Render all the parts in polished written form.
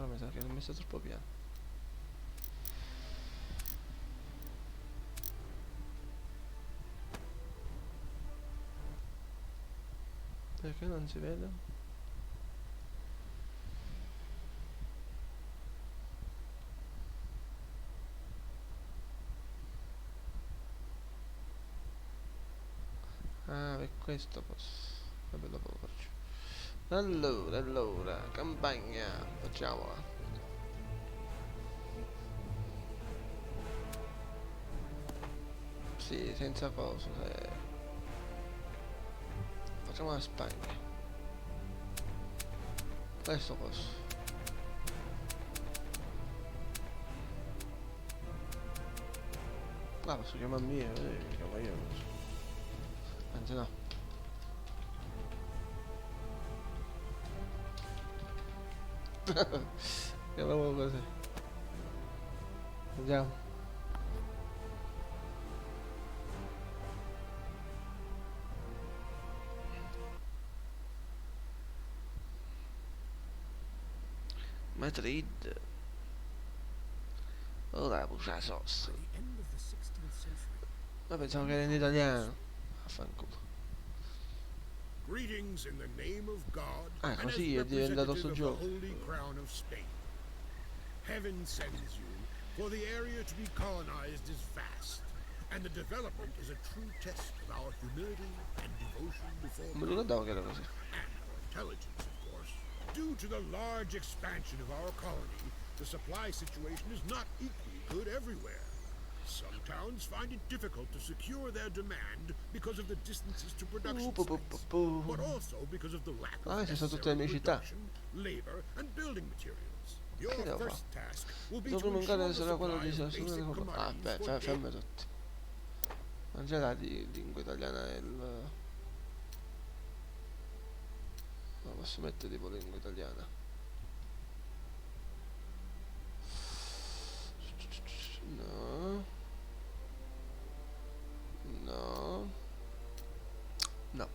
Però mi sa che l'ho messo troppo piano. Perché non si vede? Ah, per questo posso. Vabbè, dopo lo faccio. Allora, campagna, facciamola. Sì, senza cosa, facciamo la Spagna. Questo posso. Ah, posso chiamarmi io, mi chiamo io. Anzi no. Chiamiamolo così. Andiamo. Madrid. Ora brucia sauce. Ma pensavo che era in italiano. Affanculo. Greetings in the name of God Ah, and as così è diventato sto representative of the gioco. Holy Crown of Spain. Heaven sends you, for the area to be colonized is vast, and the development is a true test of our humility and devotion before Non mi God, ricordavo che era così. and our intelligence, of course. Due to the large expansion of our colony, the supply situation is not equally good everywhere. Some towns find it difficult to secure their demand because of the distances to production sites, but also because of the lack of Ah, ci sono tutte le necessary mie città. production, labor, and building materials. Che Your devo fare? first task will be Devo to prima ancora ensure the essere quello supply di of basic Ah, commodities for fermi tutti. Non c'è la di lingua italiana nel. No, posso mettere tipo lingua italiana. No. No. No.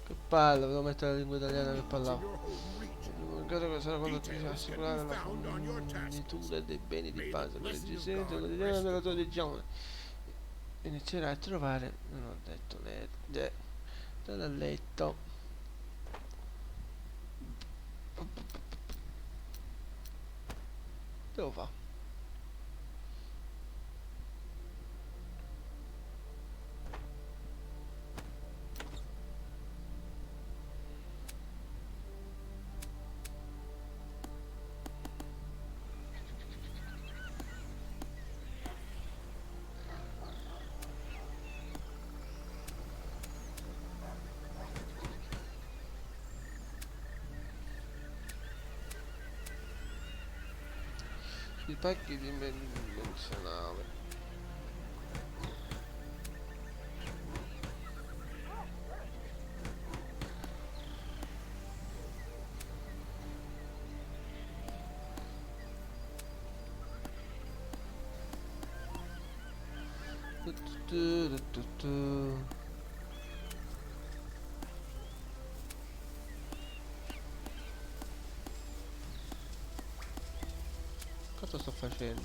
Che palle, devo mettere la lingua italiana che in parlavo. your home region. Credo che sarà quello che bisogna Details can be assicurare la found on your task list. fornitura dei beni di May the base per le blessing of esigenze God quotidiane rest della tua upon you. regione. Inizierai a trovare. Non ho detto niente. Non ho letto. Devo fare. I pacchi dimensionali. Cosa sto facendo?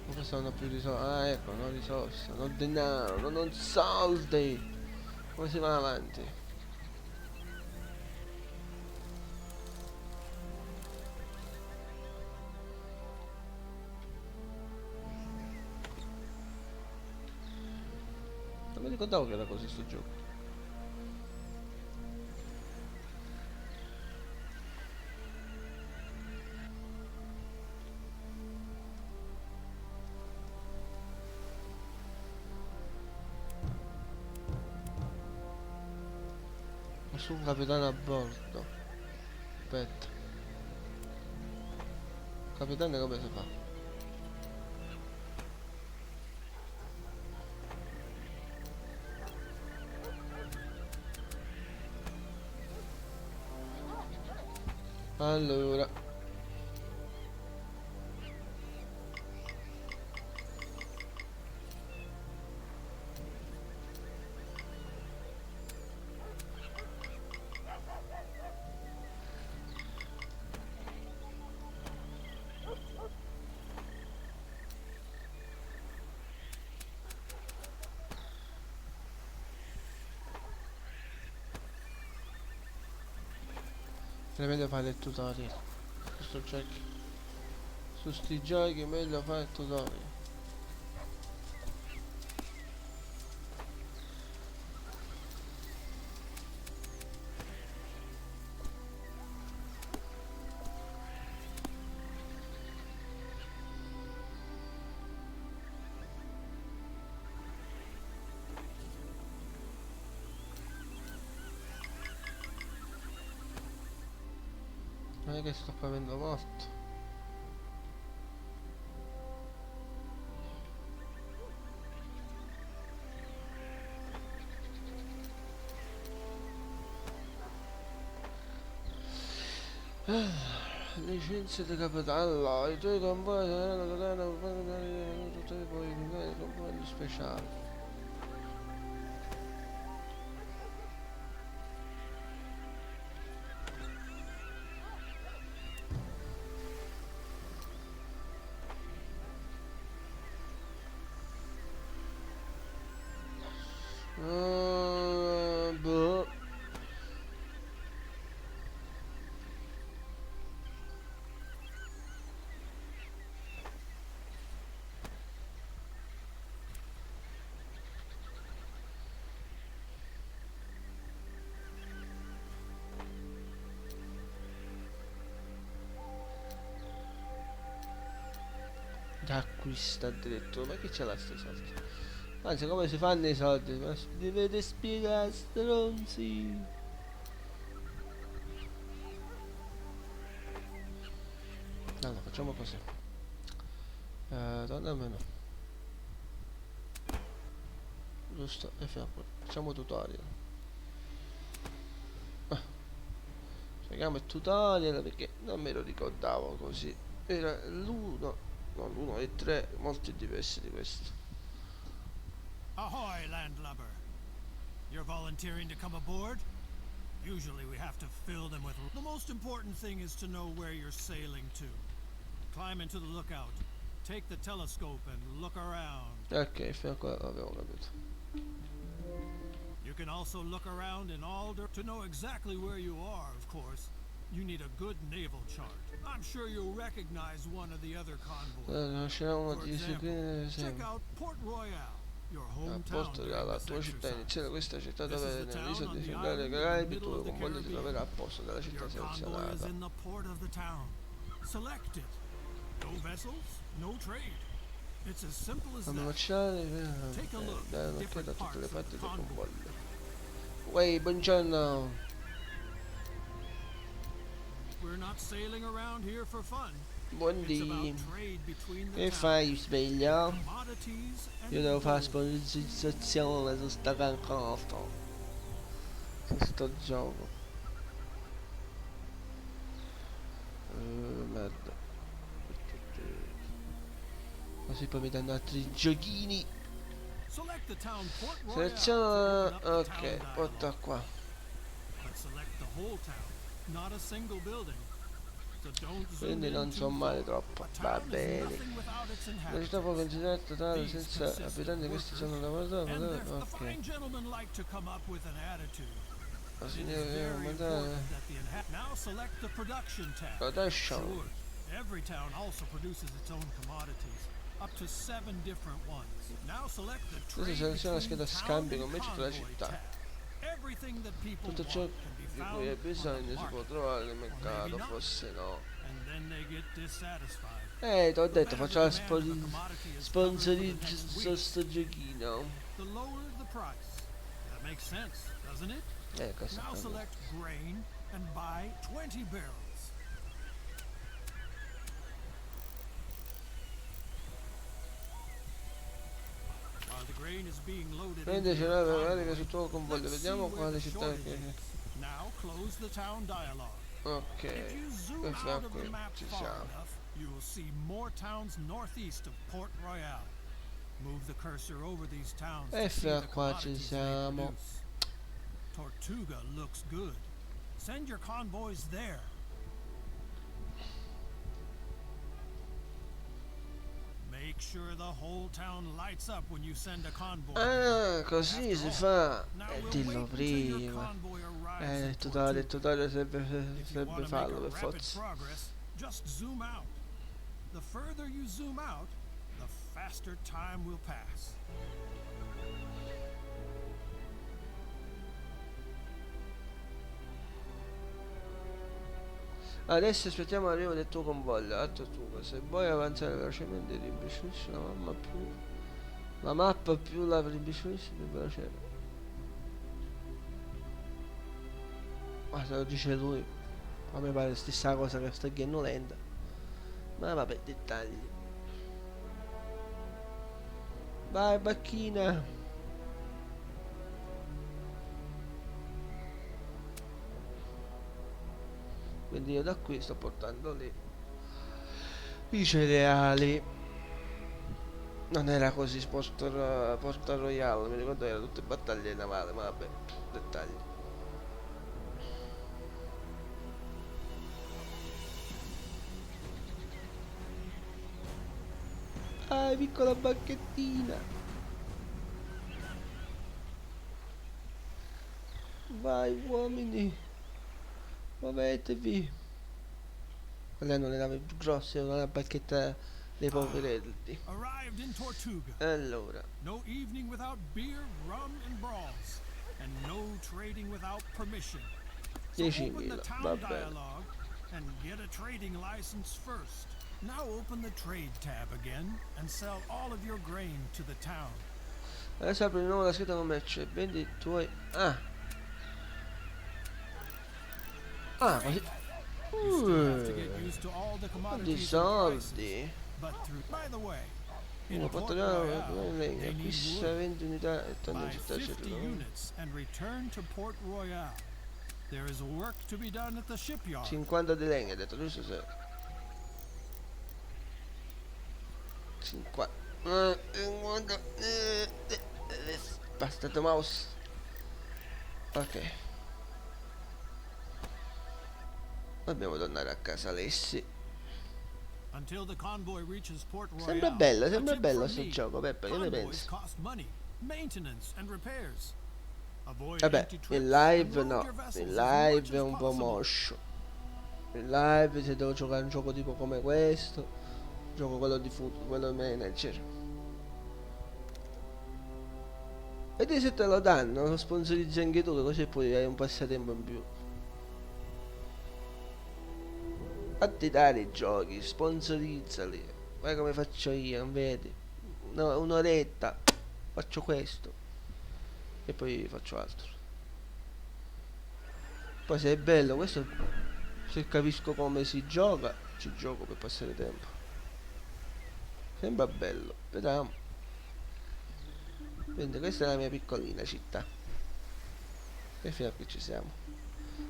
Ma questo non ho più risorse. Ah, ecco, non ho risorse, non ho denaro, non ho soldi. Come si va avanti? Non mi ricordavo che era così sto gioco. Nessun capitano a bordo. Aspetta. Capitano come si fa? Allora. È meglio fare il tutorial. Questo giochi. Su sti giochi è meglio fare il tutorial. Non è che sto capendo morto. Licenze di capitano, i tuoi compagni saranno tutti poi i compagni speciali. Boh. Acquista addirittura, ma chi ce l'ha sti soldi? Anzi, come si fanno i soldi? Ma dovete spiegare, stronzi. No, no, facciamo così. Torna a meno. Giusto, e facciamo tutorial. Spieghiamo il tutorial perché non me lo ricordavo così. Era l'1, no, l'1 e 3, molto diversi di questo. Ahoy, landlubber. You're volunteering to come aboard? Usually we have to fill them with... The most important thing is to know where you're sailing to. Climb into the lookout. Take the telescope and look around. Ok, fino a qua avevo capito. You can also look around in all to know exactly where you are, of course. You need a good naval chart. I'm sure you'll recognize one of the other convoys. C'era uno For di example, check out Port Royale, your a hometown Porto during Reale, la this tua città exercise. iniziale, questa città This dove is the nell'isola town di on the Finlandia island Caraibi, in the il middle tuo of the convoglio si troverà a Caribbean. posto della città Your convoy is selezionata. in the port of the town. Select it. No vessels, no trade. It's as simple as Quando that. marciare, Take a look dare at un'occhiata a different tutte le parts of parti the del convoy. convoglio. Uè, buongiorno. We're not sailing around here for fun. Buondì. It's about trade between the Che towns. fai, sveglio? Commodities and Io devo fare gold. sponsorizzazione su sta raccolta. Su sto gioco. Merda. Così poi mi danno altri giochini. Select the town Port Royale to Seleziona. open up the Ok, town porta dialogue. qua. But select the whole town, not a single building. So don't zoom Quindi in non too so male far. troppo. A Va town is bene. nothing without its La città può inhabitants. considerare totale These senza consist of abitanti. Questi workers, sono lavoratori. and the Ok. fine gentlemen like to come up with an attitude. La It is signora very mandare. important that the now select the production tab. Protection. Sure, every town also produces its own commodities, up to 7 different ones. Now select the trade seleziona la between scheda town scambio and commercio tra convoy città. tab. Everything that people Tutto ciò want can be di found cui hai on the bisogno si può market, trovare nel maybe mercato, not. forse no. and then they get dissatisfied. T'ho The detto, better faccio la the demand of a commodity is covered for the next sponsorizzo week, sto giochino. the lower the price. That makes sense, doesn't it? Cosa Now fa? select grain and buy 20 barrels. While the grain is being loaded Prendi into ce your l'hai convoy, pratica sul tuo convoglio, let's see vediamo where quale the città shortage che... is. Now close the town dialogue. Ok, If you zoom e fra out of the qui map ci far siamo. enough, you will see more towns northeast of Port Royale. Move the cursor over these towns E to see fra the qua ci commodities they siamo. produce. Tortuga looks good. Send your convoys there. Make sure the whole town lights up when you send a convoy. Ah, così After si all, fa. now E we'll dillo wait until your prima. convoy arrives lives in Il Tortuga. tutorial If you want serve to make farlo a per rapid forza. progress, just zoom out. The further you zoom out, the faster time will pass. Adesso aspettiamo l'arrivo del tuo convoglio, la tortuga. Se vuoi avanzare velocemente rimbiscisci la mappa più la rimbiscisci più veloce. Ma se lo dice lui, a me pare la stessa cosa che sta chiedendo lenta. Ma vabbè, dettagli. Vai bacchina. Quindi io da qui sto portando lì i cereali. Non era così Porta Royale, mi ricordo che erano tutte battaglie navali, ma vabbè, dettagli. Ah, piccola bacchettina. Vai uomini, muovetevi. Quelle erano le navi più grosse, una bacchetta dei poveretti. Arrived in Tortuga. Allora, No evening without beer, rum, and brawls. And no trading without permission. So open the 10.000, town va bene. dialogue and get a trading license first. Now open the trade tab again and sell all of your grain to the town. Adesso apri di nuovo la scheda commercio e vendi i tuoi... così... You still have to get used to all the Di commodities and prices. soldi. But through, by the way, in Uno Port portato Royale, in legno, they need acquista wood. 20 unità e torna in Buy città 50 centrale. units and return to Port Royale. There is work to be done at the shipyard. 50 di legno, ha detto, giusto se... 50... 50... Basta, the mouse. Ok. Dobbiamo tornare a casa Alessi. Until the convoy reaches Port Royale. Sembra bello A tip sto from me. gioco, Peppe, che ne Convoys pensi? cost money, maintenance and repairs. Avoid Vabbè, empty trips in and live load no, your vessels in as live much è as un po' possible. moscio. In live se devo giocare un gioco tipo come questo, gioco quello di football, quello manager. Vedi se te lo danno, lo sponsorizzi anche tu, così poi hai un passatempo in più. Fatti dare i giochi, sponsorizzali. Vai come faccio io, non vedi? No, un'oretta, faccio questo. E poi faccio altro. Poi se è bello, questo se capisco come si gioca, ci gioco per passare tempo. Sembra bello, vediamo. Quindi questa è la mia piccolina città. E fino a qui ci siamo.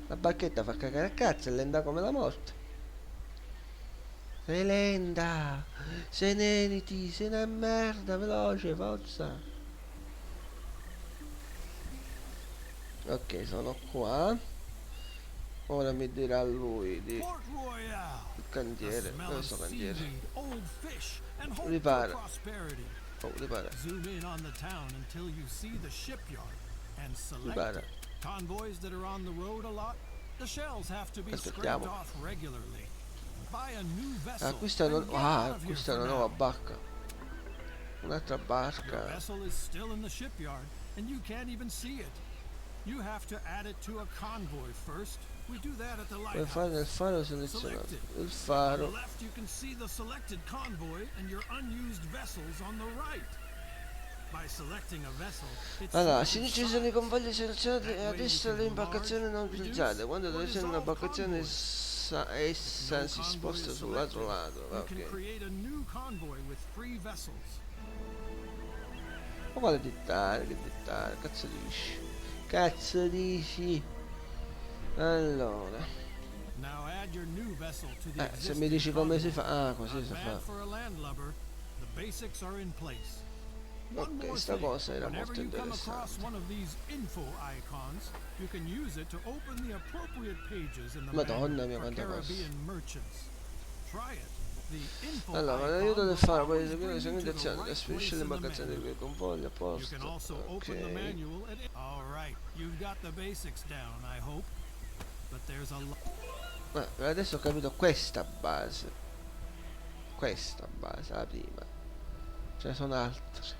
La bacchetta fa cagare a cazzo, è lenta come la morte. Sei lenta, sei neniti, sei una merda, veloce, forza. Ok, sono qua. Ora mi dirà lui di Port Royale. il The cantiere. smell Dove of sto cantiere? seaweed, old fish, and hope for Ripara. prosperity. Oh, ripara. Zoom in on the town until you see the shipyard and select Ripara. it. Convoys that are on the road a lot, the shells have to be scraped Aspettiamo. off regularly. Buy a new vessel Acquista, and get out of here acquista for una now. nuova barca. Un'altra Your barca. vessel is still in the shipyard and you can't even see it. You have to add it to a convoy first. We do that at the Puoi fare nel lighthouse. faro selezionato. Select it. Il On the faro. left you can see the selected convoy and your unused vessels on the right. By selecting a vessel, it's Allora, a sorted sinistra ci sono i size. convogli selezionati e a That way you destra can le imbarcazioni non enlarge, utilizzate. Quando reduce, deve or essere una dissolve imbarcazione convoys. essa No si convoy sposta is sull'altro selected. lato. You can Ok. create a new convoy with 3 vessels. Ma quale dettagli? Che dettagli? Cazzo dici? Cazzo dici? Allora. Now add your new vessel to the Se mi existing dici come si convoy. fa. Ah, così Not si bad fa. for a landlubber. The basics are in place. One Ok, more sta thing. cosa era Whenever molto you come across interessante. one of these info icons, you can use it to open the appropriate pages in the Madonna manual mia, for quanta cosa. Caribbean merchants. Try it The info Allora, con icon l'aiuto del will faro puoi always eseguire le bring you seguenti to the azioni. right Trasferisci place in the l'imbarcazione menu. di quei convogli a You can posto. also open the Ok. manual at all right, you've got the basics down, I hope. But there's a lot. Adesso ho capito questa base. Questa base, la prima. Ce ne sono altre.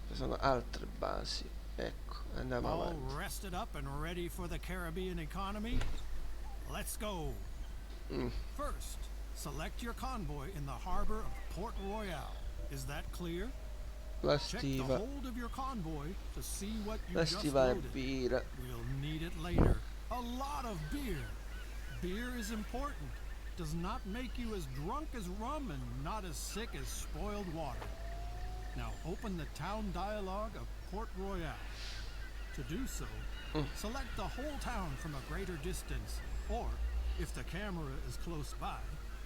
Ci sono altre basi. Ecco, andiamo All avanti. rested up and ready for the Caribbean economy? Let's go. Mm, First, select your convoy in the harbor of Port Royale. Is that clear? La Check the stiva. hold of your convoy to see what you La just stiva è loaded. birra. We'll need it later. A lot of beer. Beer is important. Does not make you as drunk as rum and not as sick as spoiled water. Now open the town dialogue of Port Royale. To do so, select the whole town from a greater distance, or, if the camera is close by,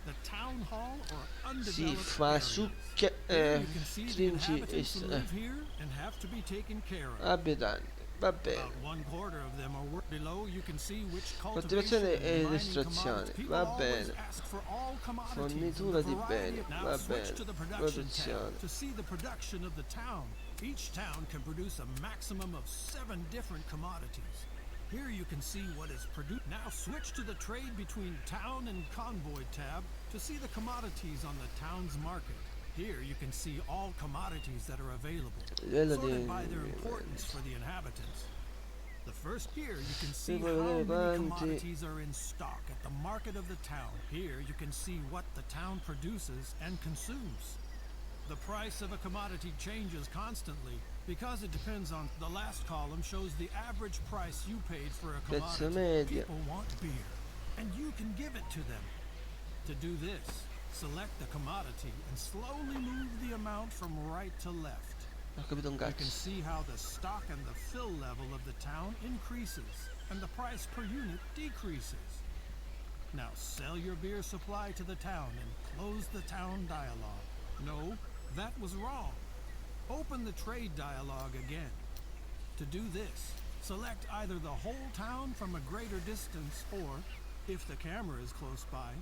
the town hall or Si undeveloped fa areas. succhia. Here you can see the Stringi inhabitants who live here and have to be taken care of. abitanti. Va bene. About 1/4 of them are below. You can see which Coltivazione cultivation e and mining estrazione. commodities. People Va always bene. ask for all commodities and Fornitura the di variety. beni. Now Va switch bene. to the production tab Produzione. to see the production of the town. Each town can produce a maximum of 7 different commodities. Here you can see what is produced. Now switch to the trade between town and convoy tab to see the commodities on the town's market. Here you can see all commodities that are available, Livello sorted di by their importance for the inhabitants. The first here you can see puoi how vedere many quanti. commodities are in stock at the market of the town. Here you can see what the town produces and consumes. The price of a commodity changes constantly because it depends on the last column shows the average price you paid for a Prezzo commodity. medio. People want beer, and you can give it to them. To do this, select the commodity and slowly move the amount from right to left. Non ho capito un You can cazzo. see how the stock and the fill level of the town increases and the price per unit decreases. Now sell your beer supply to the town and close the town dialogue. No, that was wrong. Open the trade dialogue again. To do this, select either the whole town from a greater distance or, if the camera is close by,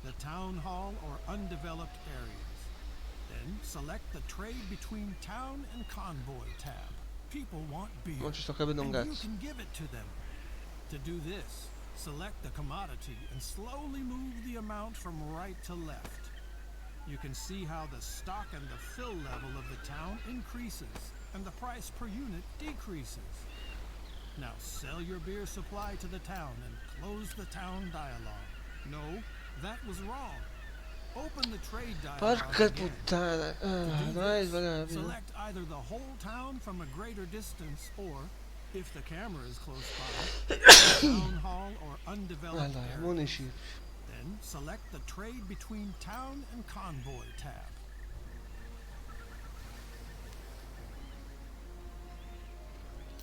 the town hall or undeveloped areas. Then select the trade between town and convoy tab. People want beer, Non ci sto capendo un and you cazzo. can give it to them. To do this, select the commodity and slowly move the amount from right to left. You can see how the stock and the fill level of the town increases and the price per unit decreases. Now sell your beer supply to the town and close the town dialogue. No, that was wrong. Open the trade dialogue Porca again. puttana. To do Non hai this, sbagliato. select either the whole town from a greater distance or, if the camera is close by, the town hall or undeveloped Allora, area. municipio. Then select the trade between town and convoy tab.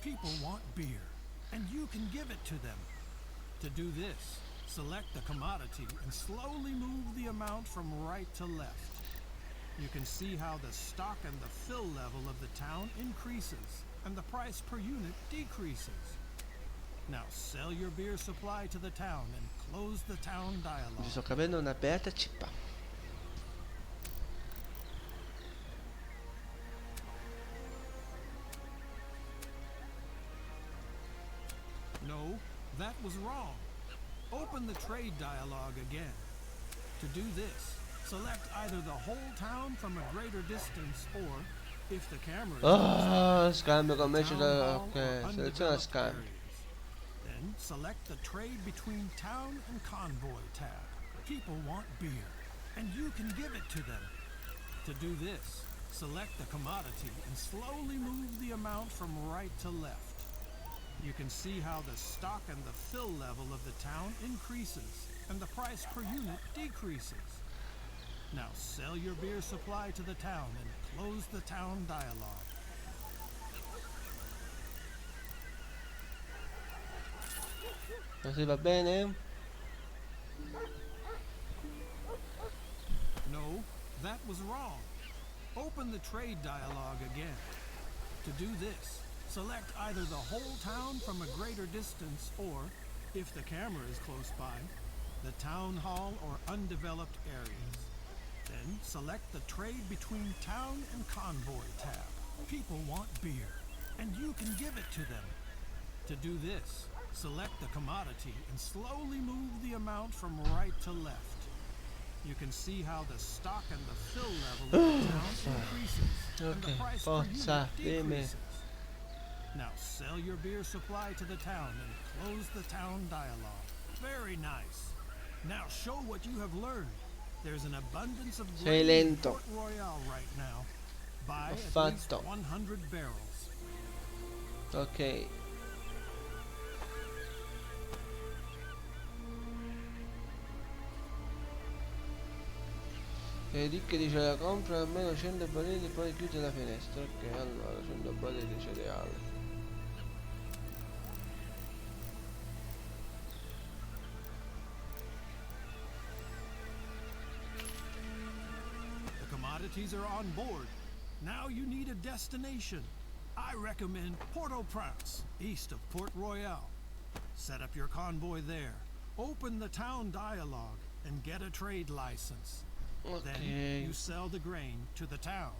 People want beer, and you can give it to them. To do this, select the commodity and slowly move the amount from right to left. You can see how the stock and the fill level of the town increases and the price per unit decreases. Now sell your beer supply to the town and close the town Mi dialogue. sto capendo una beata cippa. No, that was wrong. Open the trade dialogue again. To do this, select either the whole town from a greater distance or, if the camera is Ah, scambio commercio town da. hall Ok, or seleziona undeveloped scambio. areas. Then select the trade between town and convoy tab. People want beer, and you can give it to them. To do this, select the commodity and slowly move the amount from right to left. You can see how the stock and the fill level of the town increases and the price per unit decreases. Now sell your beer supply to the town and close the town dialogue. Così va bene? No, that was wrong. Open the trade dialogue again. To do this, select either the whole town from a greater distance or, if the camera is close by, the town hall or undeveloped areas. Then select the trade between town and convoy tab. People want beer, and you can give it to them. To do this, select the commodity and slowly move the amount from right to left. You can see how the stock and the fill level of the town increases, and the price per unit decreases. Now sell your beer supply to the town and close the town dialogue. Very nice. Now show what you have learned. There's an abundance of Sei grain in lento. Port Royale right now. Buy L'ho at least fatto. 100 barrels. Ok. E Rick dice la compra almeno 100 barili e poi chiude la finestra. Ok, allora 100 barili di cereali. The commodities are on board. Now you need a destination. I recommend Port-au-Prince, east of Port Royale. Set up your convoy there. Open the town dialogue and get a trade license. Then Ok. you sell the grain to the town.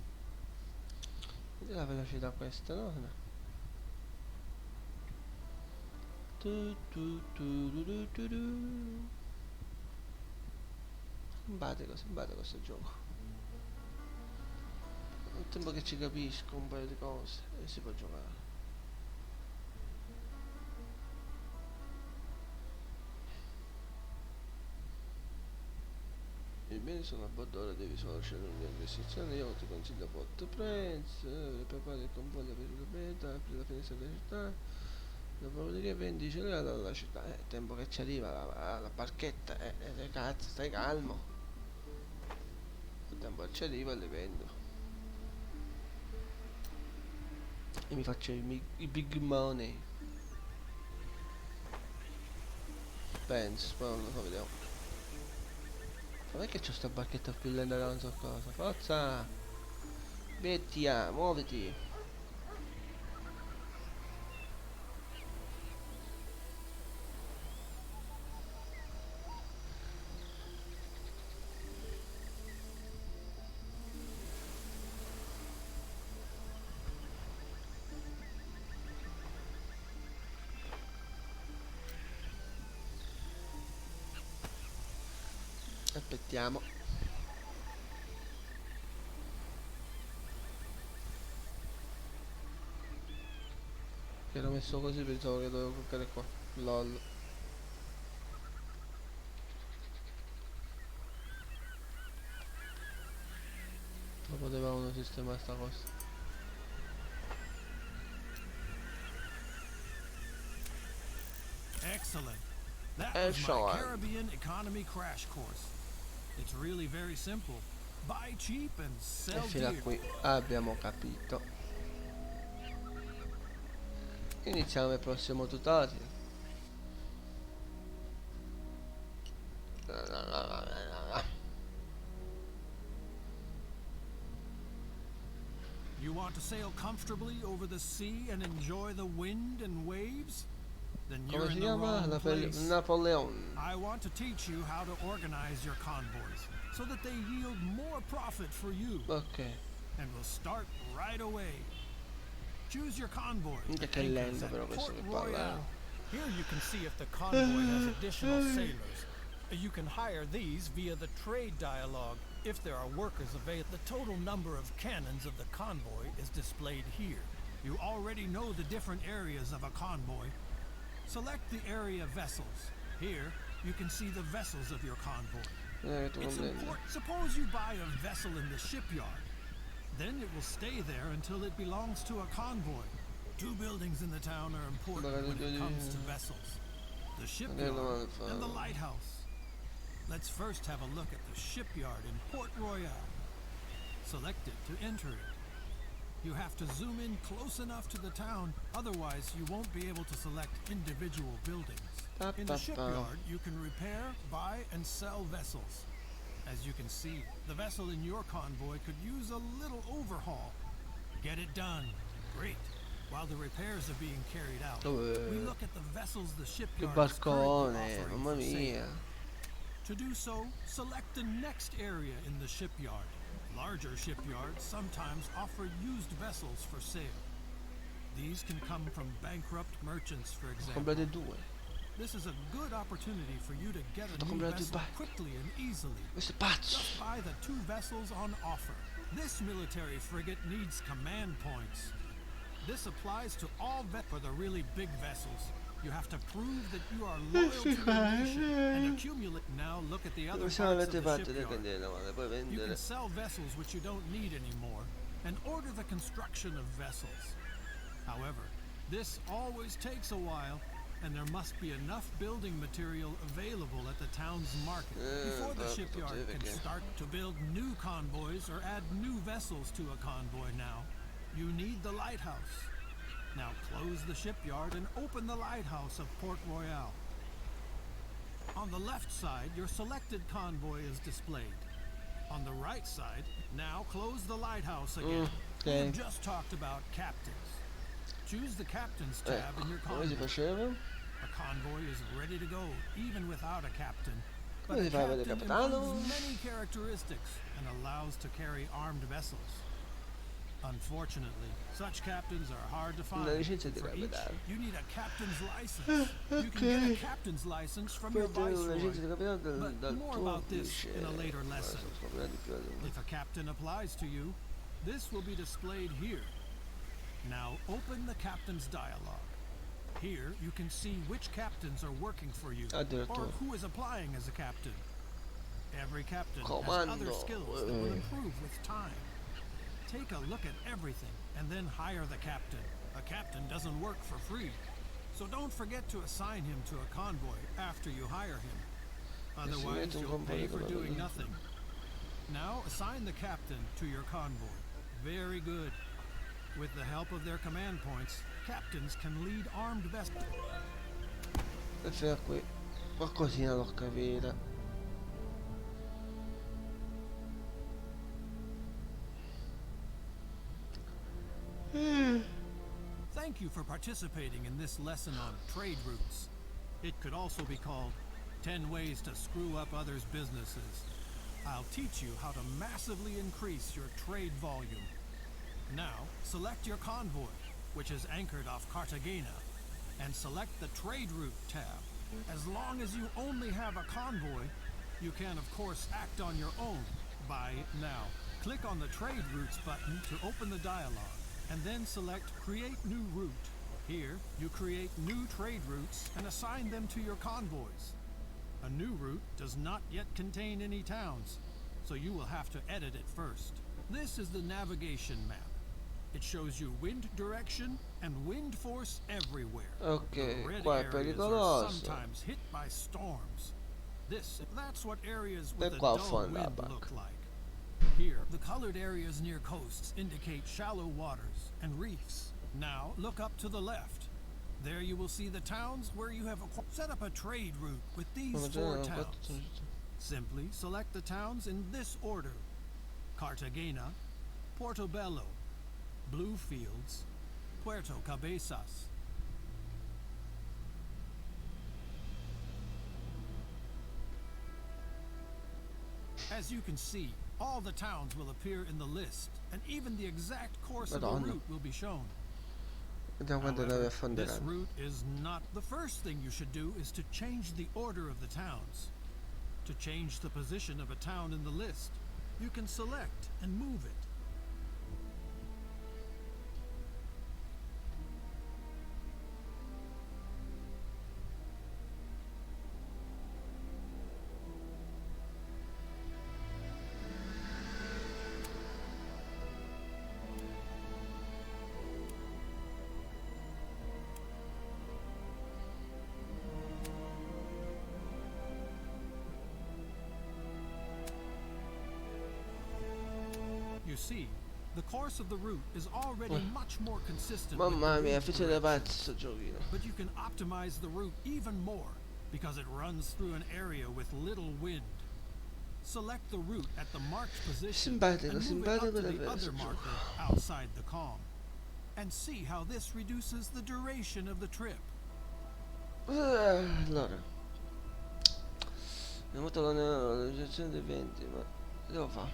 Vedi la velocità questa, no? Tu, tu, tu, tu, tu, tu, tu. Simpatico questo gioco. Nel tempo che ci capisco un paio di cose e si può giocare. I beni sono a bordo, ora devi solo scegliere un'investizione. Io ti consiglio Port-au-Prince, prepari il convoglio per la beta, apri la finestra della città, dopodiché vendi i cereali alla città. Tempo che ci arriva la barchetta, cazzo, stai calmo. Il tempo che ci arriva e le vendo. E mi faccio i big money. Penso, poi non lo so, vediamo. Ma perché c'ho sta barchetta più lenta che non so cosa? Forza! Bettia, muoviti! Aspettiamo. Che ero messo così, pensavo che dovevo cliccare qua. LOL. Non poteva uno sistemare sta cosa. Excellent. That was my Excellent. Caribbean economy crash course. It's really very simple. Buy cheap and E sell fino a dear. qui abbiamo capito. Iniziamo il prossimo tutorial. You want to sail comfortably over the sea and enjoy the wind and waves? Then you're Come si in the chiama? wrong place. Napoleon. I want to teach you how to organize your convoys so that they yield more profit for you. Ok. And we'll start right away. Choose your convoy. Minchia che Anchors lento at però questo Port che parla. Royale. Here you can see if the convoy has additional sailors. You can hire these via the trade dialogue if there are workers available. The total number of cannons of the convoy is displayed here. You already know the different areas of a convoy. Select the area vessels. Here, you can see the vessels of your convoy. It's important. Suppose you buy a vessel in the shipyard. Then it will stay there until it belongs to a convoy. Two buildings in the town are important when it comes to vessels. The shipyard and the lighthouse. Let's first have a look at the shipyard in Port Royale. Select it to enter it. You have to zoom in close enough to the town, otherwise you won't be able to select individual buildings. In the shipyard, you can repair, buy, and sell vessels. As you can see, the vessel in your convoy could use a little overhaul. Get it done. Great. While the repairs are being carried out, we look at the vessels the Che shipyard is currently barcone, offering mamma for sale. mia. To do so, select the next area in the shipyard. Larger shipyards sometimes offer used vessels for sale. These can come from bankrupt merchants, for example. Comprate due. This is a good opportunity for you to get a Sto new comprando vessel il bike. quickly and easily. Questo è pazzo. Just buy the 2 vessels on offer. This military frigate needs command points. This applies to all for the really big vessels. You have to prove that you are loyal to your nation and accumulate. Now look at the other parts Possiamo of the mettere parte delle shipyard. candele, ma le puoi You can vendere. sell vessels which you don't need anymore and order the construction of vessels. However, this always takes a while, and there must be enough building material available at the town's market before the shipyard can start to build new convoys or add new vessels to a convoy. Now, you need the lighthouse. Now close the shipyard and open the lighthouse of Port Royale. On the left side, your selected convoy is displayed. On the right side, now close the lighthouse again. Okay. We just talked about captains. Choose the captain's tab in your Come si convoy. faceva? A convoy is ready to go, even without a captain. But Come a si fa vedere captain capitano? includes many characteristics and allows to carry armed vessels. Unfortunately, such captains are hard to find. Una licenza di For each, capitano. you need a captain's license. You can get a captain's license from your Puoi ottenere una licenza di viceroy. capitano dal More tuo about this ufficio. in a later lesson. Sto scoprendo di più adesso. If a captain applies to you, this will be displayed here. Now open the captain's dialogue. Here you can see which captains are working for you, or Addirittura. who is applying as a captain. Every captain has Comando. other skills that will improve with time. Take a look at everything and then hire the captain. A captain doesn't work for free, so don't forget to assign him to a convoy after you hire him. Otherwise, you'll pay for doing nothing. Now assign the captain to your convoy. Very good. With the help of their command points, captains can lead armed vessels. E fino a qui qualcosina l'ho capita. Thank you for participating in this lesson on trade routes. It could also be called 10 Ways to Screw Up Others' Businesses. I'll teach you how to massively increase your trade volume. Now, select your convoy, which is anchored off Cartagena, and select the Trade Route tab. As long as you only have a convoy, you can of course act on your own. Buy now. Click on the Trade Routes button to open the dialog, and then select Create New Route. Here, you create new trade routes and assign them to your convoys. A new route does not yet contain any towns, so you will have to edit it first. This is the navigation map. It shows you wind direction and wind force everywhere. Ok, The red qua è areas are pericoloso. sometimes hit by storms. That's what areas E with a qua dull affonda la wind barca. look like. Here, the colored areas near coasts indicate shallow waters and reefs. Now, look up to the left. There you will see the towns where you have set up a trade route with these Come 4 c'è? towns. Simply select the towns in this order: Cartagena, Portobello, Bluefields, Puerto Cabezas. As you can see, all the towns will appear in the list, and even the exact course of the Madonna. route will be shown. Vediamo quante navi However, this affonderanno. route is not. The first thing you should do is to change the order of the towns. To change the position of a town in the list, you can select and move it. You see, the course of the route is already much more consistent with the Mamma mia, wind fece da direction. pazzi sto giochino. But you can optimize the route even more because it runs through an area with little wind. Select the route at the marked position Simpatico, and move it simpatico up to davvero the other sto gioco. marker outside the calm. And see how this reduces the duration of the trip. Allora, È molto con la recensione dei 20, ma che devo fare?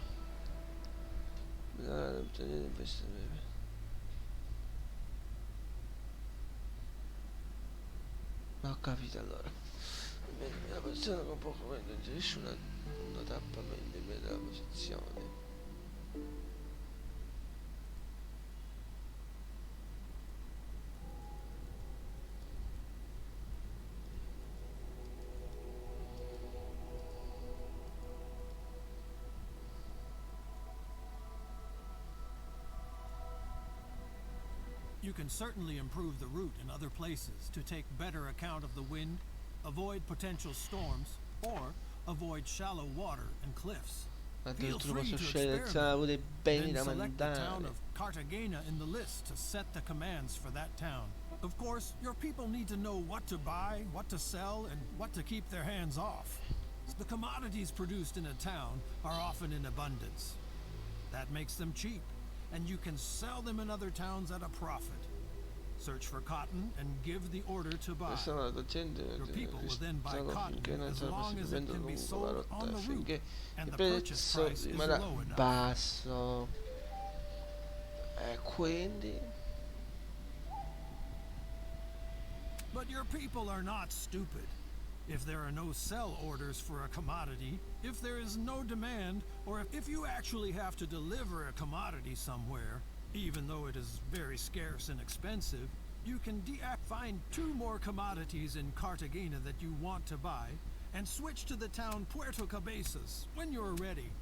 Migliorare l'opzione di investimento. Non ho capito allora. La persona con poco meno inserisce una tappa meglio della posizione. You can certainly improve the route in other places to take better account of the wind, avoid potential storms, or avoid shallow water and cliffs. Feel Addirittura free posso to selezionare pure i beni then da select the town mandare. of Cartagena in the list to set the commands for that town. Of course, your people need to know what to buy, what to sell, and what to keep their hands off. The commodities produced in a town are often in abundance. That makes them cheap, and you can sell them in other towns at a profit. Search for cotton and give the order to buy. Sono la gente Your people will then buy cotton finché non as sarà long as it possibile can be lungo la sold on rotta, the route finché and il the purchase prezzo price is rimarrà low enough. basso. E quindi But your people are not stupid. If there are no sell orders for a commodity, if there is no demand, or if you actually have to deliver a commodity somewhere, even though it is very scarce and expensive, you can find 2 more commodities in Cartagena that you want to buy, and switch to the town Puerto Cabezas when you're ready.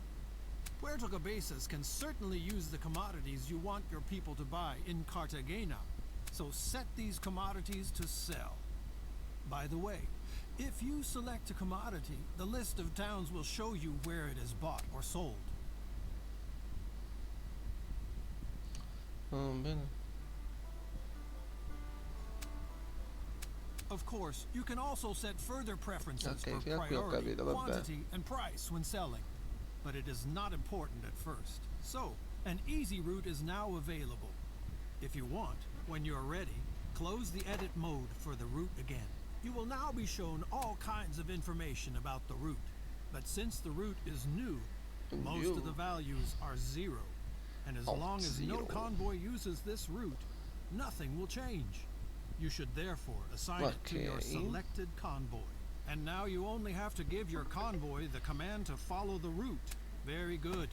Puerto Cabezas can certainly use the commodities you want your people to buy in Cartagena, so set these commodities to sell. By the way, if you select a commodity, the list of towns will show you where it is bought or sold. bene. Of course, you can also set further preferences Ok, for fino a qui ho priority, capito, vabbè. quantity, and price when selling, but it is not important at first. So, an easy route is now available. If you want, when you're ready, close the edit mode for the route again. You will now be shown all kinds of information about the route, but since the route is new, most of the values are 0. And as long as no 0. convoy uses this route, nothing will change. You should therefore assign it to your Okay. selected convoy. And now you only have to give your convoy the command to follow the route. Very good.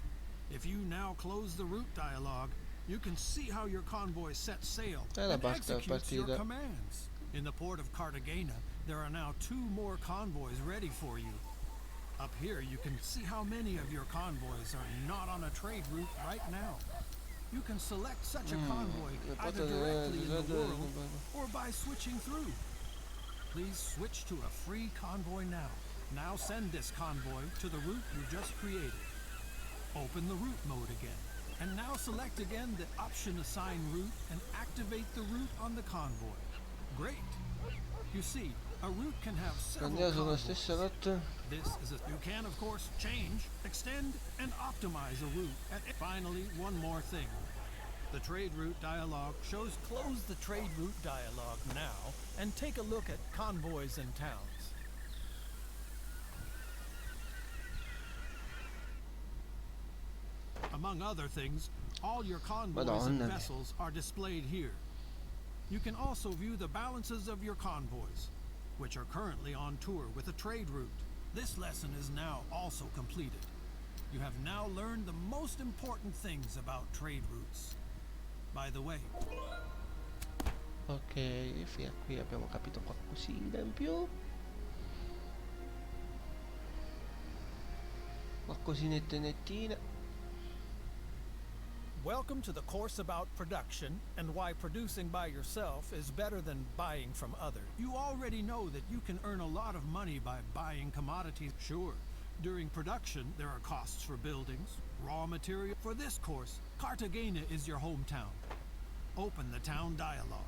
If you now close the route dialog, you can see how your convoy sets sail and executes your partita. commands. In the port of Cartagena, there are now 2 more convoys ready for you. Up here, you can see how many of your convoys are not on a trade route right now. You can select such a convoy either directly in the world or by switching through. Please switch to a free convoy now. Now send this convoy to the route you just created. Open the route mode again. And now select again the option Assign Route and activate the route on the convoy. Great! You see, a route can have several Andiamo sulla convoys. stessa rotta. You can of course change, extend, and optimize a route. And finally, one more thing. The trade route dialog shows close the trade route dialog now and take a look at convoys and towns. Among other things, all your convoys and Madonna mia. vessels are displayed here. You can also view the balances of your convoys, which are currently on tour with a trade route. This lesson is now also completed. You have now learned the most important things about trade routes. By the way, Ok, fino a qui abbiamo capito qualcosina in più. Qualcosinetta nettina. welcome to the course about production and why producing by yourself is better than buying from others. You already know that you can earn a lot of money by buying commodities. Sure, during production there are costs for buildings, raw material. For this course, Cartagena is your hometown. Open the town dialog.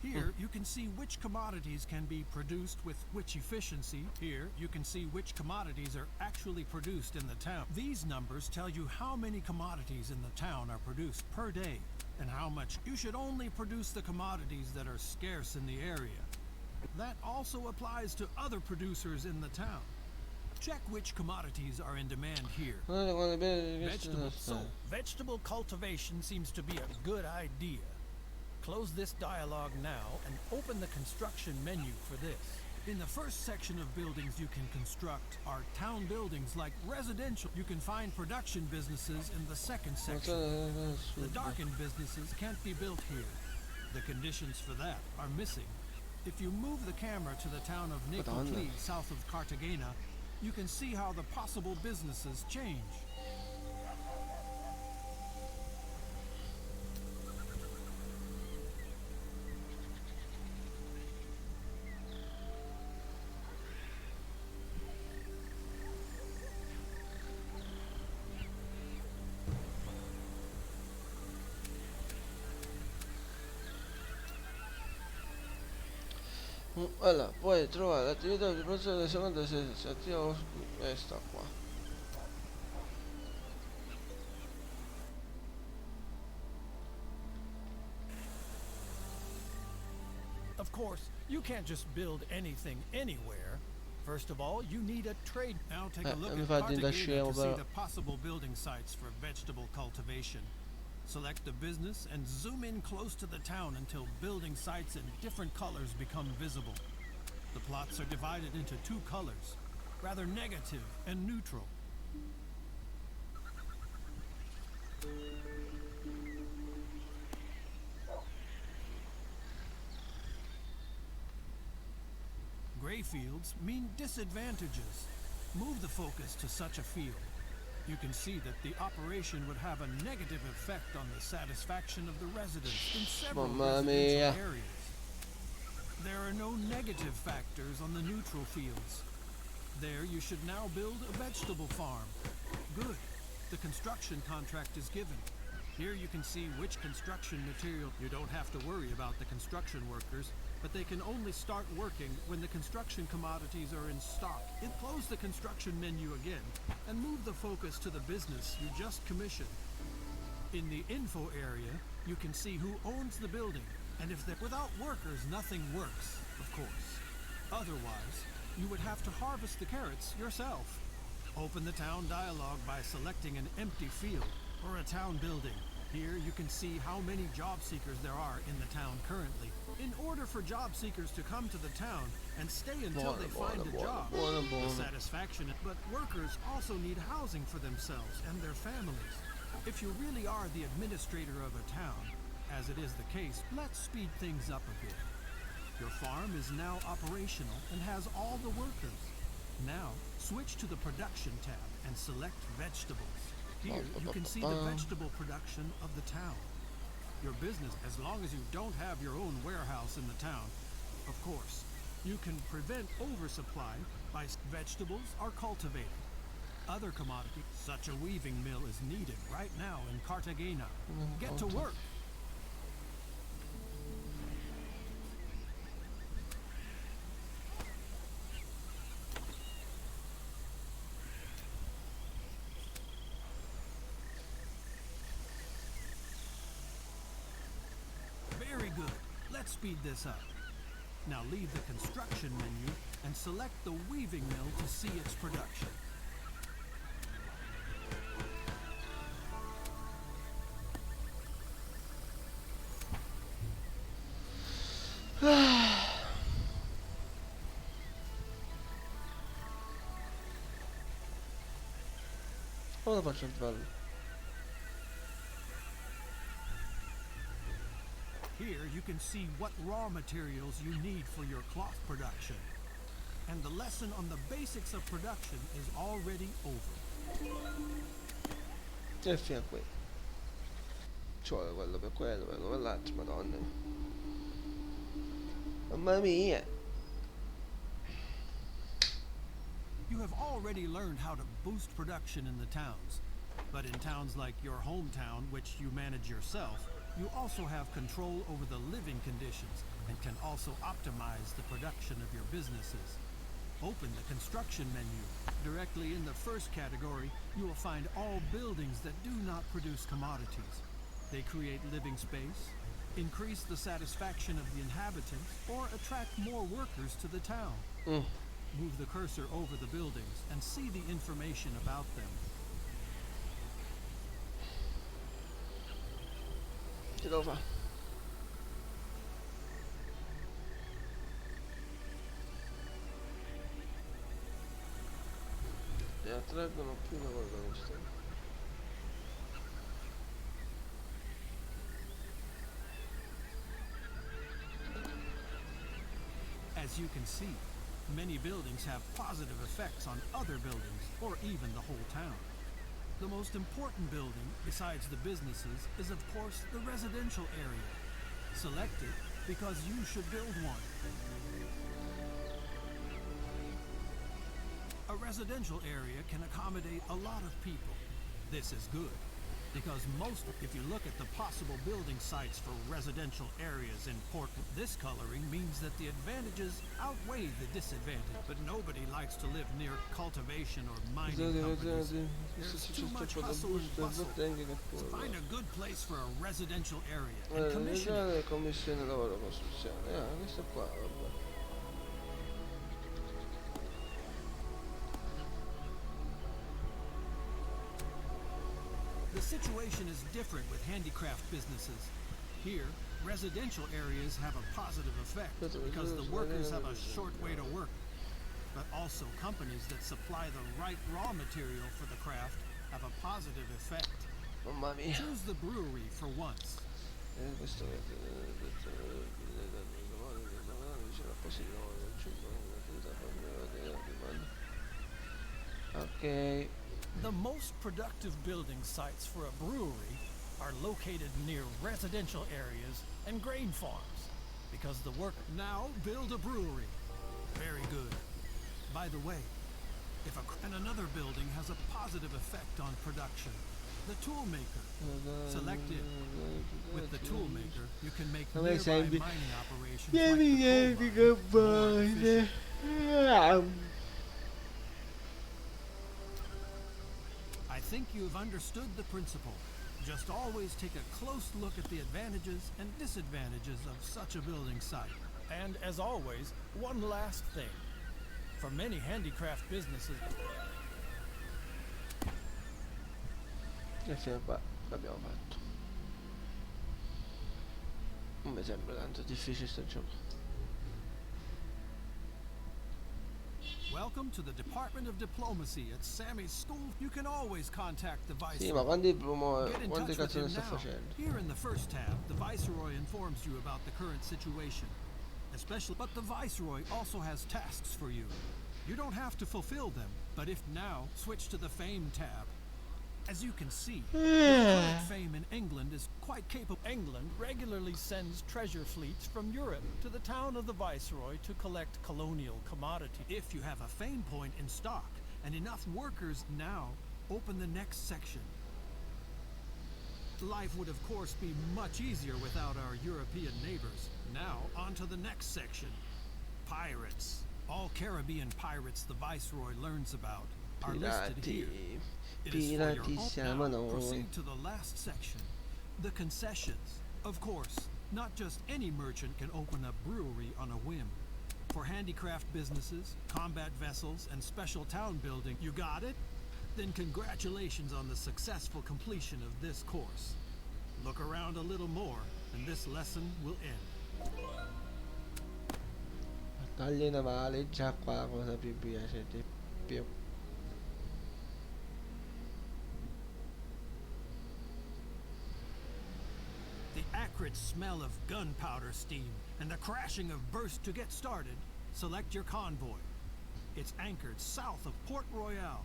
Here, you can see which commodities can be produced with which efficiency. Here, you can see which commodities are actually produced in the town. These numbers tell you how many commodities in the town are produced per day, and how much. You should only produce the commodities that are scarce in the area. That also applies to other producers in the town. Check which commodities are in demand here. Guardate quante bene So, vegetable cultivation seems to be a good idea. Close this dialogue now and open the construction menu for this. In the first section of buildings you can construct are town buildings like residential. You can find production businesses in the second section. The darkened businesses can't be built here. The conditions for that are missing. If you move the camera to the town of Necoclí, south of Cartagena, you can see how the possible businesses change. Allora, puoi trovare l'attività di produzione seconda se si attiva questa qua. Of course, you can't just build anything anywhere. First of all, you need a trade. Now take a look at Cartagena to see the possible building sites for vegetable cultivation. Select the business and zoom in close to the town until building sites in different colors become visible. The plots are divided into two colors, rather negative and neutral. Gray fields mean disadvantages. Move the focus to such a field. You can see that the operation would have a negative effect on the satisfaction of the residents in several residential areas. There are no negative factors on the neutral fields. There you should now build a vegetable farm. Good. The construction contract is given. Here you can see which construction material. You don't have to worry about the construction workers, but they can only start working when the construction commodities are in stock. Close the construction menu again and move the focus to the business you just commissioned. In the info area, you can see who owns the building, and if they're without workers, nothing works, of course. Otherwise, you would have to harvest the carrots yourself. Open the town dialogue by selecting an empty field or a town building. Here you can see how many job seekers there are in the town currently. In order for job seekers to come to the town and stay until they find a job, the satisfaction, but workers also need housing for themselves and their families. If you really are the administrator of a town, as it is the case, let's speed things up a bit. Your farm is now operational and has all the workers. Now, switch to the production tab and select vegetables. Here, you can see the vegetable production of the town. Your business, as long as you don't have your own warehouse in the town, of course, you can prevent oversupply by vegetables are cultivated. Other commodities, such a weaving mill is needed right now in Cartagena. Get to work. Very good. Let's speed this up. Now leave the construction menu and select the weaving mill to see its production. Come lo faccio entrare? Here you can see what raw materials you need for your cloth production. And the lesson on the basics of production is already over. E fino a qui. Ci vuole quello per quell'altro, madonna. Mamma mia. You have already learned how to boost production in the towns. But in towns like your hometown, which you manage yourself, you also have control over the living conditions and can also optimize the production of your businesses. Open the construction menu. Directly in the first category, you will find all buildings that do not produce commodities. They create living space, increase the satisfaction of the inhabitants, or attract more workers to the town. Move the cursor over the buildings and see the information about them. Ce lo fa. E attraggono più la protagonista. As you can see, many buildings have positive effects on other buildings or even the whole town. The most important building, besides the businesses, is of course the residential area. Select it because you should build one. A residential area can accommodate a lot of people. This is good, because if you look at the possible building sites for residential areas in Portland, this coloring means that the advantages outweigh the disadvantage, but nobody likes to live near cultivation or mining companies. There's too much hustle and bustle. So find a good place for a residential area and commission it. Commissione lavoro costruzione. Questo qua, vabbè. The situation is different with handicraft businesses. Here, residential areas have a positive effect because the workers have a short way to work. But also companies that supply the right raw material for the craft have a positive effect. Mamma mia. Choose the brewery for once. Questo ok. The most productive building sites for a brewery are located near residential areas and grain farms because the work now build a brewery. Very good. By the way, and another building has a positive effect on production. The tool maker. Select it. With the tool maker, you can make nearby mining operations like the coal mine more efficient. I think you've understood the principle. Just always take a close look at the advantages and disadvantages of such a building site. And as always, one last thing. For many handicraft businesses... E fino a qua l'abbiamo fatto. Non mi sembra tanto difficile sto gioco. Welcome to the Department of Diplomacy at Sammy's school. You can always contact the Viceroy. Sì, ma quante Get cazzo ne in sto touch with him facendo? now. Here in the first tab, the Viceroy informs you about the current situation. But the Viceroy also has tasks for you. You don't have to fulfill them, but if now, switch to the Fame tab. As you can see, the current fame in England is quite capable. England regularly sends treasure fleets from Europe to the town of the Viceroy to collect colonial commodity. If you have a fame point in stock and enough workers now, open the next section. Life would of course be much easier without our European neighbors. Now, on to the next section. Pirates. All Caribbean pirates the Viceroy learns about are listed here. It is for your own. Now, proceed to the last section. The concessions. Of course, not just any merchant can open a brewery on a whim. For handicraft businesses, combat vessels, and special town building, you got it? Then congratulations on the successful completion of this course. Look around a little more, and this lesson will end. Battaglie navali, già qua cosa più piace di più. The acrid smell of gunpowder steam and the crashing of bursts to get started, select your convoy. It's anchored south of Port Royale.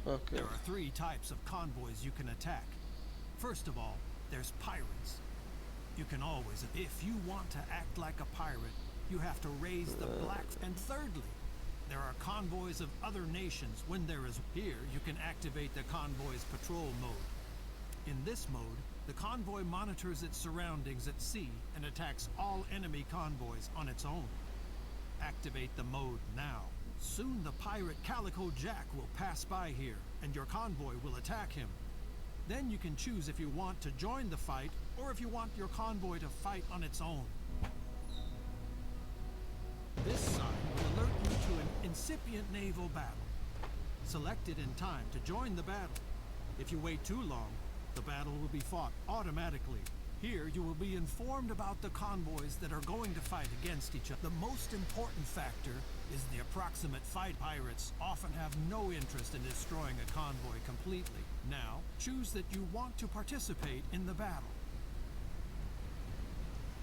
Okay. There are 3 types of convoys you can attack. First of all, there's pirates. You can always, if you want to act like a pirate, you have to raise the black. And thirdly, there are convoys of other nations. When there is here, you can activate the convoy's patrol mode. In this mode, the convoy monitors its surroundings at sea and attacks all enemy convoys on its own. Activate the mode now. Soon the pirate Calico Jack will pass by here, and your convoy will attack him. Then you can choose if you want to join the fight, or if you want your convoy to fight on its own. This sign will alert you to an incipient naval battle. Select it in time to join the battle. If you wait too long, the battle will be fought automatically. Here, you will be informed about the convoys that are going to fight against each other. The most important factor is the approximate fight. Pirates often have no interest in destroying a convoy completely. Now, choose that you want to participate in the battle.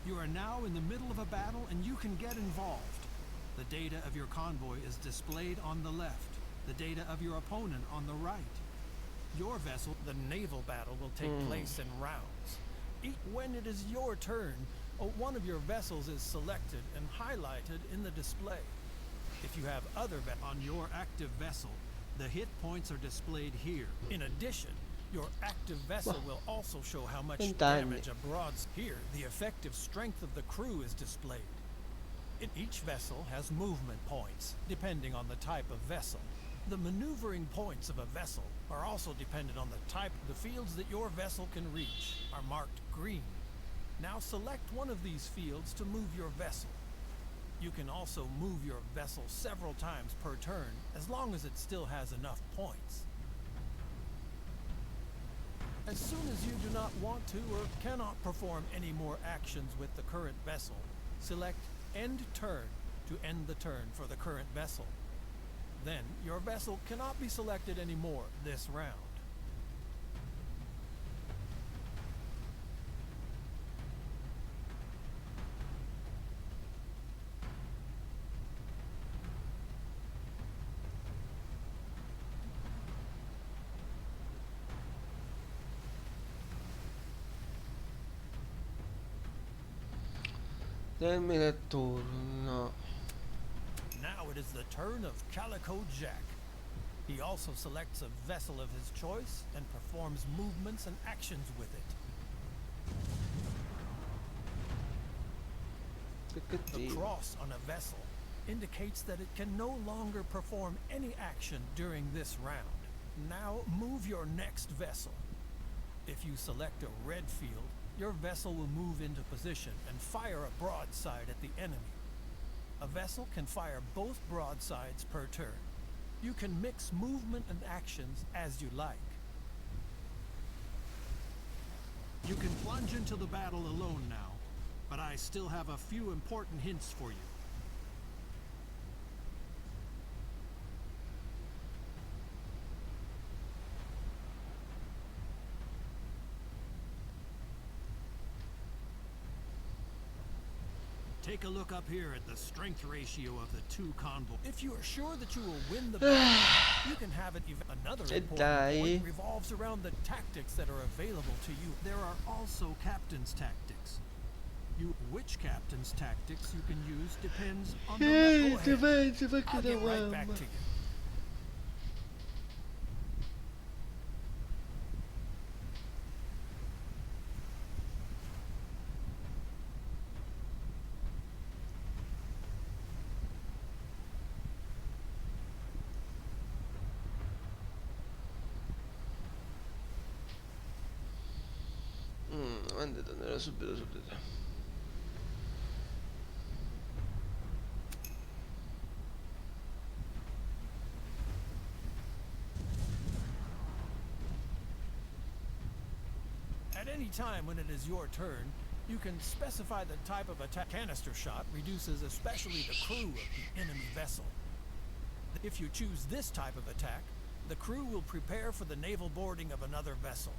You are now in the middle of a battle and you can get involved. The data of your convoy is displayed on the left, the data of your opponent on the right. Your vessel, the naval battle, will take place in rounds. When it is your turn, one of your vessels is selected and highlighted in the display. If you have other on your active vessel, the hit points are displayed here. In addition, your active vessel will also show how much damage a here. The effective strength of the crew is displayed. Each vessel has movement points, depending on the type of vessel. The maneuvering points of a vessel are also dependent on the type. The fields that your vessel can reach are marked green. Now select one of these fields to move your vessel. You can also move your vessel several times per turn, as long as it still has enough points. As soon as you do not want to or cannot perform any more actions with the current vessel, select End Turn to end the turn for the current vessel. Then, your vessel cannot be selected anymore this round. Termina il turno. Now it is the turn of Calico Jack. He also selects a vessel of his choice and performs movements and actions with it. The cross on a vessel indicates that it can no longer perform any action during this round. Now move your next vessel. If you select a red field, your vessel will move into position and fire a broadside at the enemy. A vessel can fire both broadsides per turn. You can mix movement and actions as you like. You can plunge into the battle alone now, but I still have a few important hints for you. Take a look up here at the strength ratio of the two convoys. If you are sure that you will win the battle, you can have it even. Another important point revolves around the tactics that are available to you. There are also captain's tactics. Which captain's tactics you can use depends on the I'll get right back to you. Andate subito. At any time when it is your turn, you can specify the type of attack. Canister shot reduces especially the crew of the enemy vessel. If you choose this type of attack, the crew will prepare for the naval boarding of another vessel.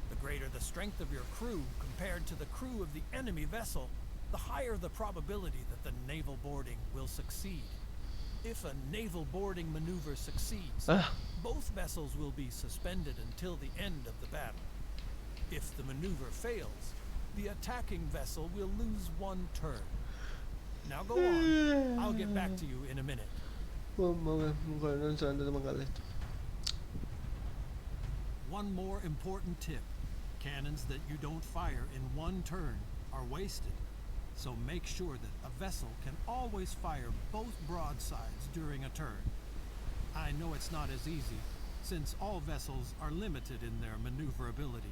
The greater the strength of your crew compared to the crew of the enemy vessel, the higher the probability that the naval boarding will succeed. If a naval boarding maneuver succeeds, both vessels will be suspended until the end of the battle. If the maneuver fails, the attacking vessel will lose one turn. Now go on. I'll get back to you in a minute. One more important tip. Cannons that you don't fire in one turn are wasted, so make sure that a vessel can always fire both broadsides during a turn. I know it's not as easy, since all vessels are limited in their maneuverability.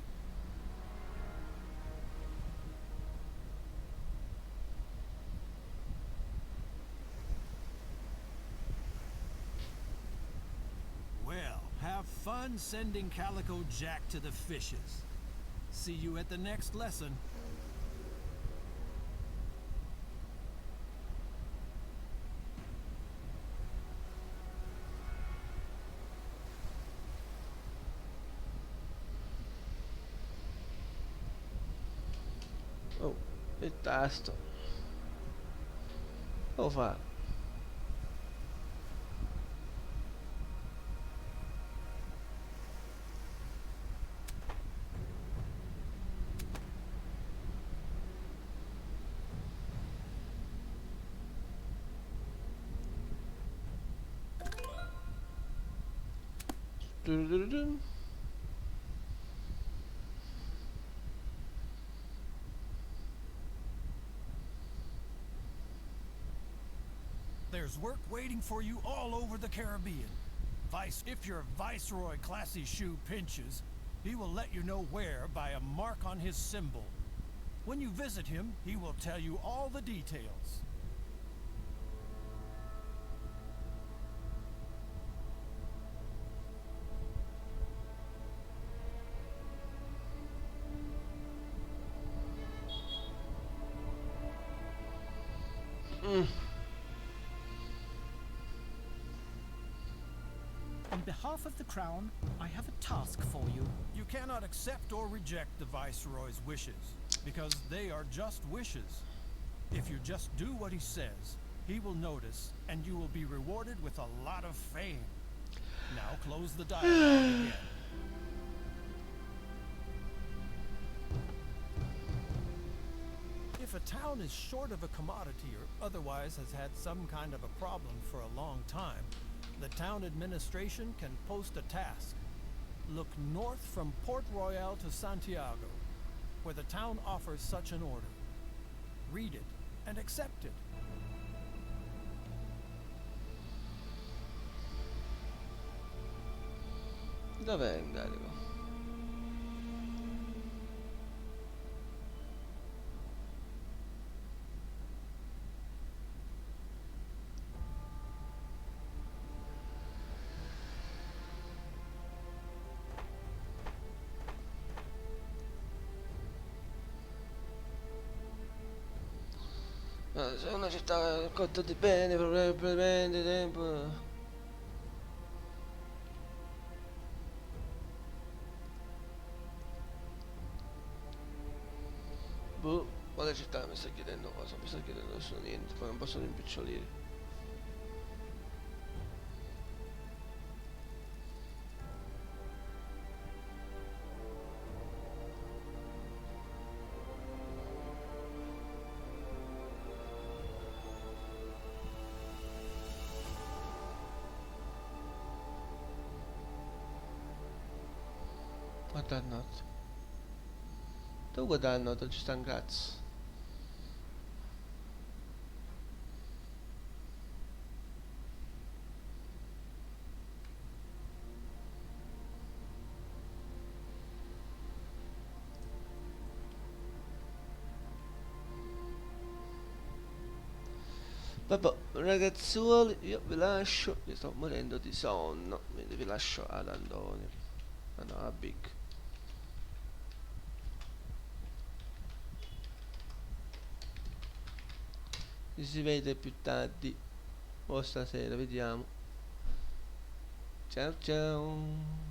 Have fun sending Calico Jack to the fishes. See you at the next lesson. Oh, il tasto. Lo fa. Dun. There's work waiting for you all over the Caribbean. If your Viceroy Classy shoe pinches, he will let you know where by a mark on his symbol. When you visit him, he will tell you all the details. On behalf of the Crown, I have a task for you. You cannot accept or reject the Viceroy's wishes, because they are just wishes. If you just do what he says, he will notice, and you will be rewarded with a lot of fame. Now close the dialogue again. If a town is short of a commodity or otherwise has had some kind of a problem for a long time, the town administration can post a task. Look north from Port Royale to Santiago, where the town offers such an order. Read it and accept it. Dov'è incarico? Se una città cotta di bene, probabilmente tempo. Boh, quale città mi sta chiedendo cosa? Mi sta chiedendo adesso niente, poi non posso rimpicciolire. Ma dannato. Dove dannato ci sta un cazzo? Vabbè, ragazzuoli, io vi lascio, mi sto morendo di sonno, quindi vi lascio ad Antonio. Ah no, a Big. Ci si vede più tardi o stasera, vediamo. Ciao ciao.